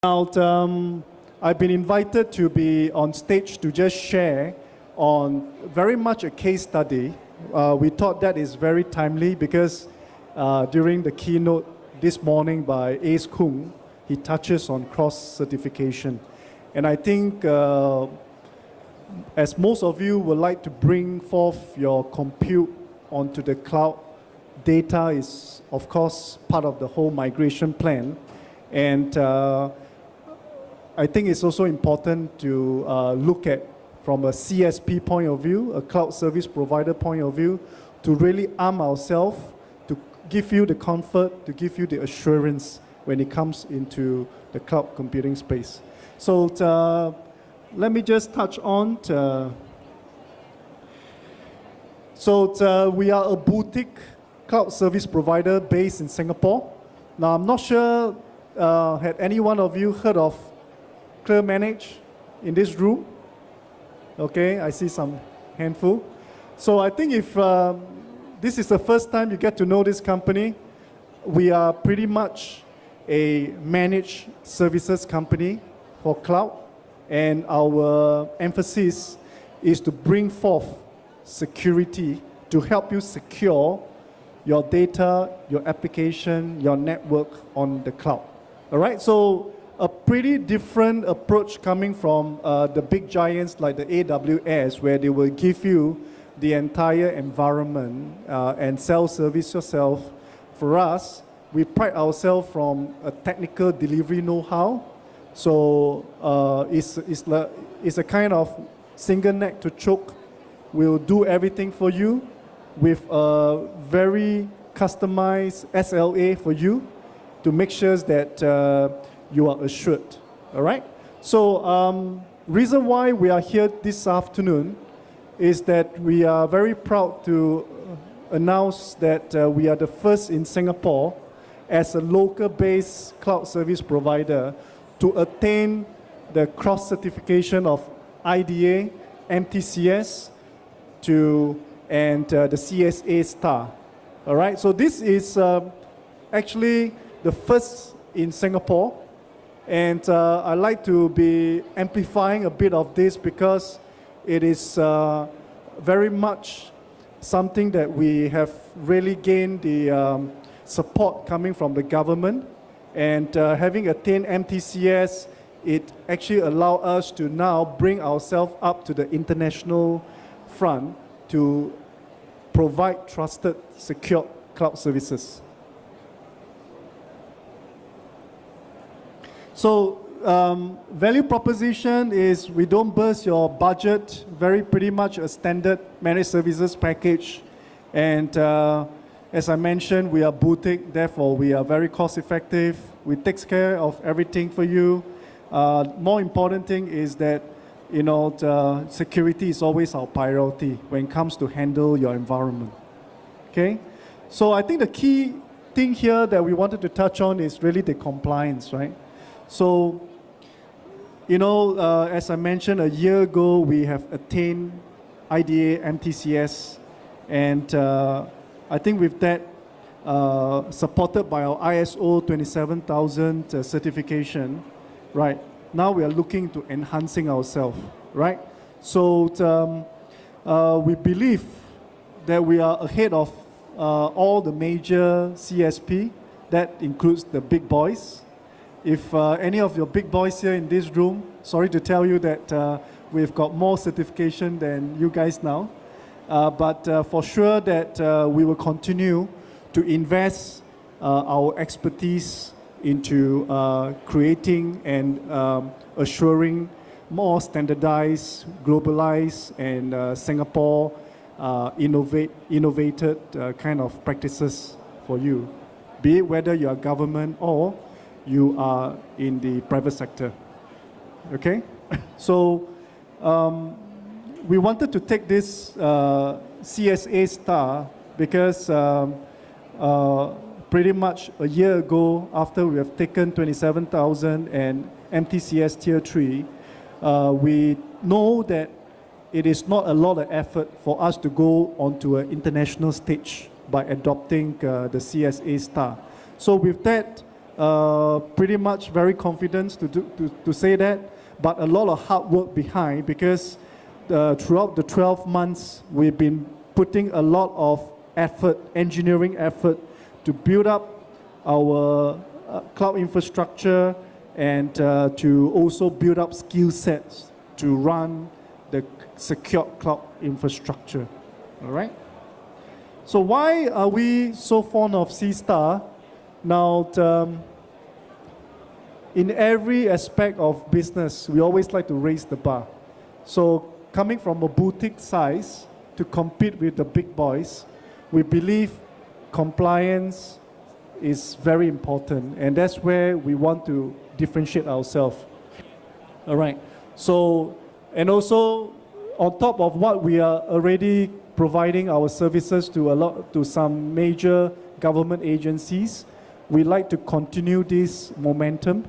Now, I've been invited to be on stage to just share on very much a case study. We thought that is very timely because during the keynote this morning by Ace Kung, he touches on cross-certification. And I think as most of you would like to bring forth your compute onto the cloud, data is, of course, part of the whole migration plan. And I think it's also important to look at from a CSP point of view, a cloud service provider point of view, to really arm ourselves to give you the comfort, to give you the assurance when it comes into the cloud computing space. So let me just touch on. We are a boutique cloud service provider based in Singapore. Now, I'm not sure, had any one of you heard of ClearManage in this room? Okay, I see some handful. So I think if this is the first time you get to know this company, we are pretty much a managed services company for cloud, and our emphasis is to bring forth security to help you secure your data, your application, your network on the cloud. All right, so a pretty different approach coming from the big giants like the AWS, where they will give you the entire environment and self-service yourself. For us, we pride ourselves from a technical delivery know-how. So it's a kind of single neck to choke. We'll do everything for you with a very customized SLA for you to make sure that you are assured. All right? So reason why we are here this afternoon is that we are very proud to announce that we are the first in Singapore as a local-based cloud service provider to attain the cross-certification of IDA, MTCS, and the CSA star. All right, so this is actually the first in Singapore, and I'd like to be amplifying a bit of this because it is very much something that we have really gained the support coming from the government, and having attained MTCS, it actually allows us to now bring ourselves up to the international front to provide trusted, secure cloud services. So value proposition is we don't burst your budget, very pretty much a standard managed services package. And as I mentioned, we are boutique, therefore we are very cost effective. We take care of everything for you. More important thing is that security is always our priority when it comes to handle your environment. Okay? So I think the key thing here that we wanted to touch on is really the compliance, right? So, as I mentioned, a year ago, we have attained IDA, MTCS, and I think with that, supported by our ISO 27000 certification, right, now we are looking to enhancing ourselves, right? So we believe that we are ahead of all the major CSP. That includes the big boys. If any of your big boys here in this room, sorry to tell you that we've got more certification than you guys now. But for sure that we will continue to invest our expertise into creating and assuring more standardized, globalized, and Singapore innovated kind of practices for you, be it whether you are government or you are in the private sector. Okay? So we wanted to take this CSA star because pretty much a year ago, after we have taken 27,000 and MTCS Tier 3, we know that it is not a lot of effort for us to go onto an international stage by adopting the CSA star. So with that, pretty much very confident to say that, but a lot of hard work behind, because throughout the 12 months, we've been putting a lot of effort, engineering effort, to build up our cloud infrastructure and to also build up skill sets to run the secure cloud infrastructure. All right? So why are we so fond of C-Star? Now, in every aspect of business, we always like to raise the bar. So coming from a boutique size to compete with the big boys, we believe compliance is very important, and that's where we want to differentiate ourselves. All right. So, and also on top of what we are already providing our services to some major government agencies, we like to continue this momentum,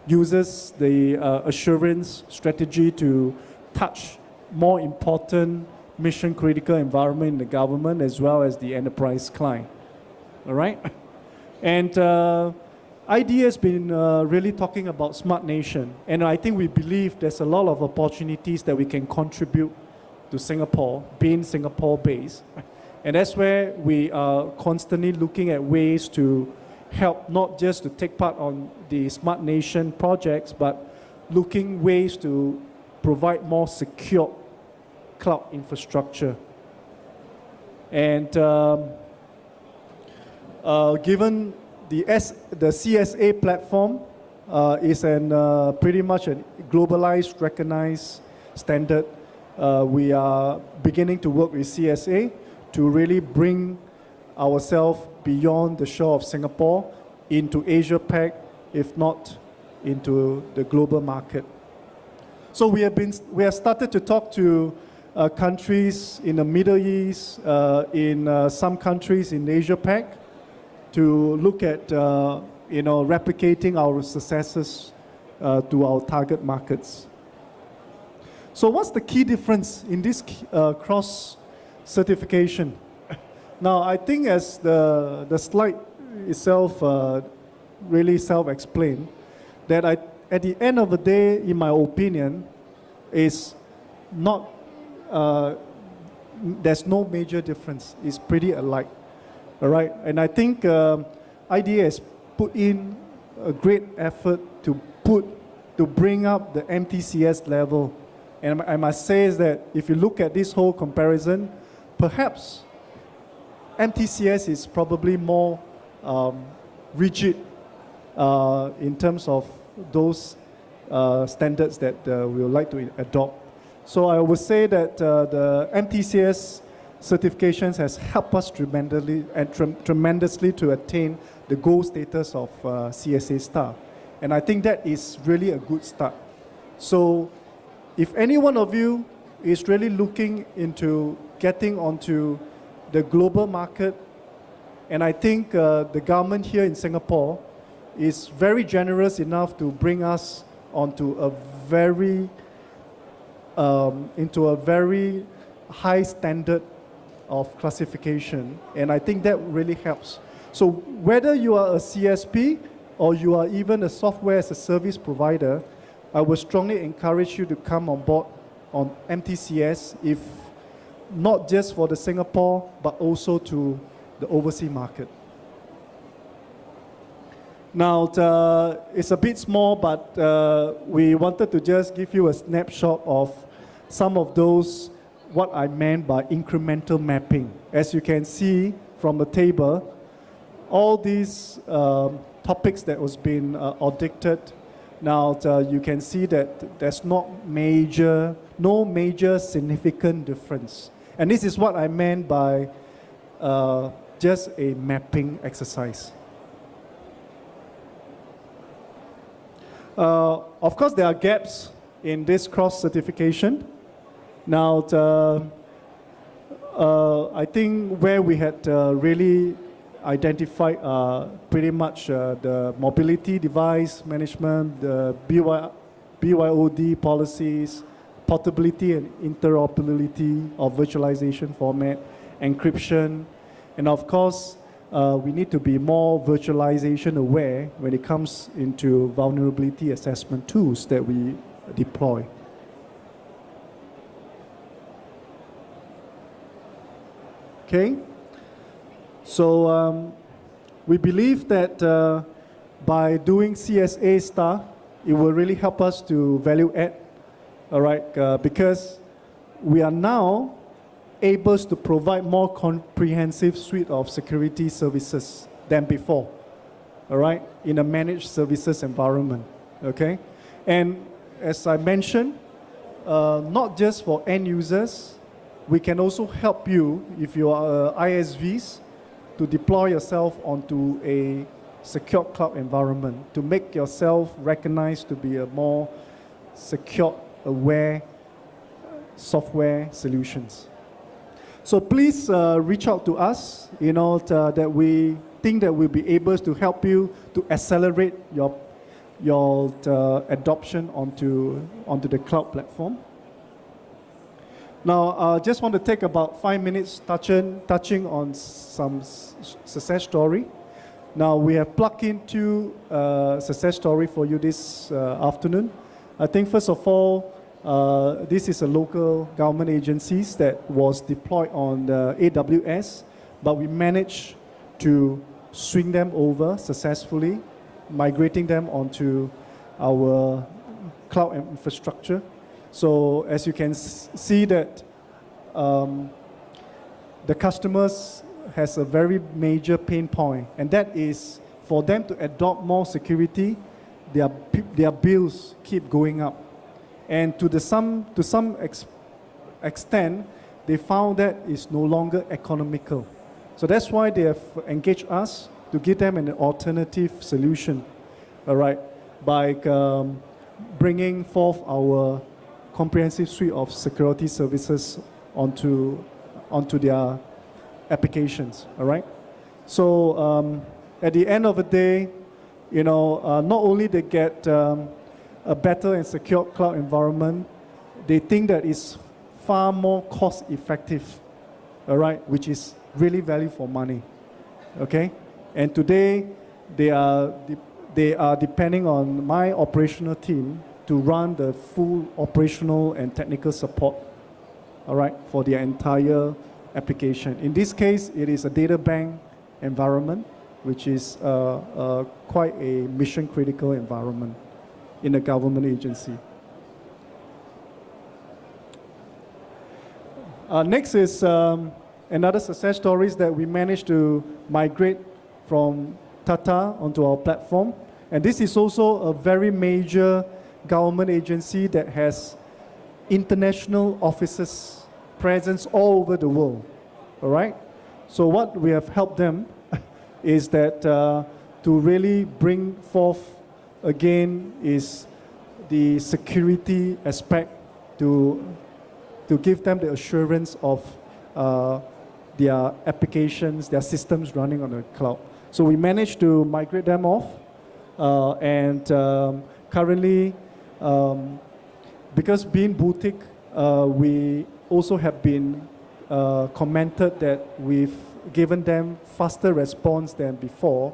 uses the assurance strategy to touch more important mission critical environment in the government as well as the enterprise client. All right? And IDA has been really talking about smart nation, and I think we believe there's a lot of opportunities that we can contribute to Singapore, being Singapore-based. And that's where we are constantly looking at ways to help, not just to take part on the smart nation projects, but looking ways to provide more secure cloud infrastructure. And given the CSA platform is pretty much a globalized, recognized standard, we are beginning to work with CSA to really bring ourselves beyond the shore of Singapore into Asia-Pac, if not into the global market. So we have started to talk to countries in the Middle East, in some countries in Asia-Pac, to look at replicating our successes to our target markets. So what's the key difference in this cross certification? Now, I think as the slide itself really self-explained, that at the end of the day, in my opinion, is not, there's no major difference. It's pretty alike, all right? And I think IDA has put in a great effort to bring up the MTCS level. And I must say is that if you look at this whole comparison, perhaps MTCS is probably more rigid in terms of those standards that we would like to adopt. So I would say that the MTCS certifications has helped us tremendously to attain the gold status of CSA Star. And I think that is really a good start. So if any one of you is really looking into getting onto the global market, and I think the government here in Singapore is very generous enough to bring us onto a very high standard of classification, and I think that really helps. So whether you are a CSP or you are even a software as a service provider, I would strongly encourage you to come on board on MTCS, if not just for the Singapore, but also to the overseas market. Now, it's a bit small, but we wanted to just give you a snapshot of some of those, what I meant by incremental mapping. As you can see from the table, all these topics that was being audited, now you can see that there's no major significant difference. And this is what I meant by just a mapping exercise. Of course, there are gaps in this cross-certification. Now, I think where we had really identified pretty much the mobility device management, the BYOD policies, portability and interoperability of virtualization format, encryption, and of course, we need to be more virtualization aware when it comes into vulnerability assessment tools that we deploy. Okay, so we believe that by doing CSA star, it will really help us to value add, all right, because we are now able to provide more comprehensive suite of security services than before, all right, in a managed services environment, okay? And as I mentioned, not just for end users, we can also help you, if you are ISVs, to deploy yourself onto a secure cloud environment, to make yourself recognized to be a more secure, aware software solutions. So please reach out to us, that we think that we'll be able to help you to accelerate your adoption onto the cloud platform. Now, I just want to take about 5 minutes touching on some success story. Now, we have plugged into success story for you this afternoon. I think first of all, this is a local government agencies that was deployed on the AWS, but we managed to swing them over successfully, migrating them onto our cloud infrastructure. So as you can see that the customers has a very major pain point, and that is for them to adopt more security, their bills keep going up. And to some extent, they found that it's no longer economical. So that's why they have engaged us to give them an alternative solution, all right, by bringing forth our comprehensive suite of security services onto their applications, all right? So at the end of the day, not only they get a better and secure cloud environment, they think that it's far more cost effective, all right, which is really value for money, okay? And today, they are depending on my operational team to run the full operational and technical support, all right, for the entire application. In this case, it is a data bank environment, which is quite a mission-critical environment in a government agency. Next is another success stories that we managed to migrate from Tata onto our platform. And this is also a very major government agency that has international offices presence all over the world, all right? So what we have helped them is that to really bring forth again is the security aspect to give them the assurance of their applications, their systems running on the cloud. So we managed to migrate them off, and currently, because being boutique, we also have been commented that we've given them faster response than before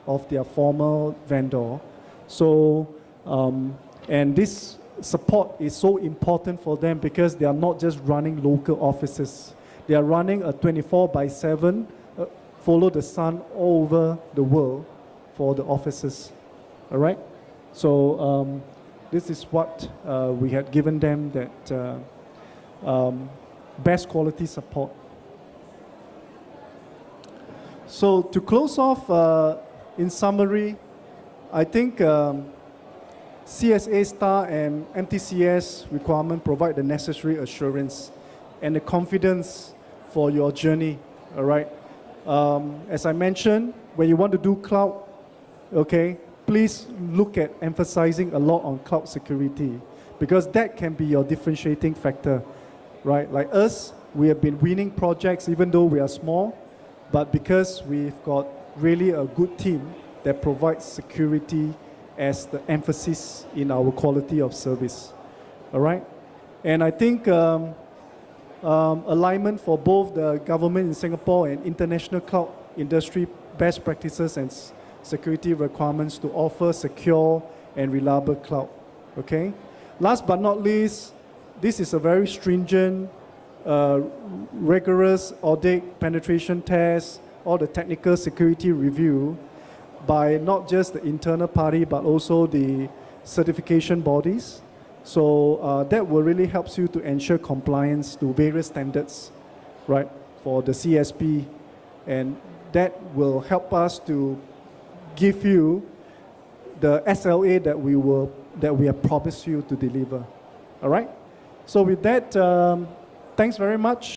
of their former vendor. So, and this support is so important for them because they are not just running local offices. They are running a 24/7, follow the sun all over the world for the offices, all right? So this is what we had given them, that best quality support. So to close off, in summary, I think CSA Star and MTCS requirement provide the necessary assurance and the confidence for your journey, all right? As I mentioned, when you want to do cloud, okay, please look at emphasizing a lot on cloud security, because that can be your differentiating factor, right? Like us, we have been winning projects even though we are small, but because we've got really a good team that provides security as the emphasis in our quality of service, all right? And I think alignment for both the government in Singapore and international cloud industry best practices and security requirements to offer secure and reliable cloud. Okay. Last but not least, this is a very stringent, rigorous audit, penetration test, all the technical security review by not just the internal party but also the certification bodies. So that will really help you to ensure compliance to various standards, right, for the CSP, and that will help us to give you the SLA that we have promised you to deliver. All right. So with that, thanks very much.